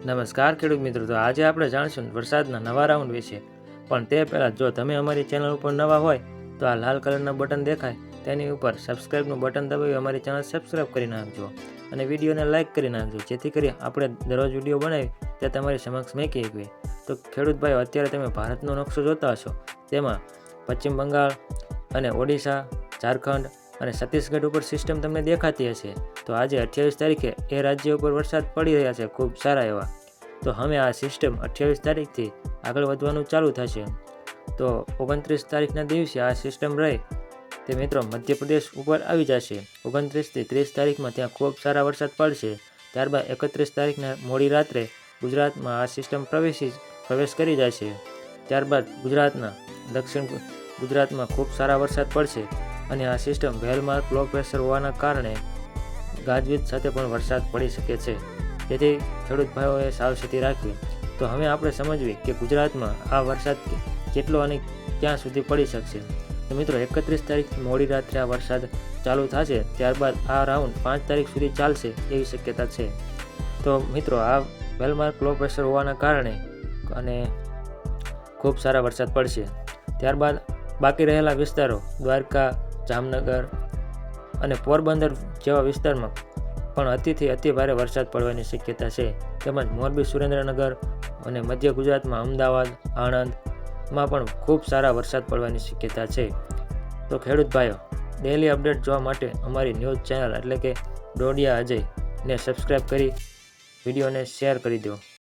નમસ્કાર ખેડૂત મિત્રો, તો આજે આપણે જાણીશું વરસાદના નવા રાઉન્ડ વિશે. પણ તે પહેલાં જો તમે અમારી ચેનલ ઉપર નવા હોય તો આ લાલ કલરના બટન દેખાય તેની ઉપર સબસ્ક્રાઈબનું બટન દબાવી અમારી ચેનલ સબસ્ક્રાઈબ કરી નાખજો અને વિડીયોને લાઇક કરી નાખજો, જેથી કરી આપણે દરરોજ વિડીયો બનાવી તે તમારી સમક્ષ મૂકી શકીએ. તો ખેડૂત ભાઈઓ, અત્યારે તમે ભારતનો નકશો જોતા હશો, તેમાં પશ્ચિમ બંગાળ અને ઓડિશા, ઝારખંડ અને છત્તીસગઢ ઉપર સિસ્ટમ તમને દેખાતી હશે. તો આજે 28 તારીખે એ રાજ્ય ઉપર વરસાદ પડી રહ્યા છે ખૂબ સારા એવા. તો હવે આ સિસ્ટમ 28 તારીખથી આગળ વધવાનું ચાલુ થશે. તો 29 તારીખના દિવસે આ સિસ્ટમ રહે તે મિત્રો મધ્યપ્રદેશ ઉપર આવી જશે. 29થી 30 તારીખમાં ત્યાં ખૂબ સારા વરસાદ પડશે. ત્યારબાદ 31 તારીખના મોડી રાત્રે ગુજરાતમાં આ સિસ્ટમ પ્રવેશ કરી જશે. ત્યારબાદ ગુજરાતના દક્ષિણ ગુજરાતમાં ખૂબ સારા વરસાદ પડશે અને આ સિસ્ટમ વેલમાર્ક લો પ્રેશર હોવાના કારણે ગાજવીજ સાથે પણ વરસાદ પડી શકે છે, જેથી ખેડૂત ભાઈઓએ સાવચેતી રાખવી. તો હવે આપણે સમજવી કે ગુજરાતમાં આ વરસાદ કેટલો અને ક્યાં સુધી પડી શકશે. તો મિત્રો 31 તારીખથી મોડી રાત્રે આ વરસાદ ચાલુ થશે. ત્યારબાદ આ રાઉન્ડ 5 તારીખ સુધી ચાલશે એવી શક્યતા છે. તો મિત્રો આ વેલમાર્ક લો પ્રેશર હોવાના કારણે અને ખૂબ સારા વરસાદ પડશે. ત્યારબાદ બાકી રહેલા વિસ્તારો દ્વારકા, જામનગર અને પોરબંદર જેવા વિસ્તારમાં પણ અતિથી અતિ ભારે વરસાદ પડવાની શક્યતા છે. તેમજ મોરબી, સુરેન્દ્રનગર અને મધ્ય ગુજરાતમાં અમદાવાદ, આણંદમાં પણ ખૂબ સારા વરસાદ પડવાની શક્યતા છે. તો ખેડૂત ભાઈઓ, ડેલી અપડેટ જોવા માટે અમારી ન્યૂઝ ચેનલ એટલે કે ડોડિયા અજયને સબસ્ક્રાઈબ કરી વિડીયોને શેર કરી દો.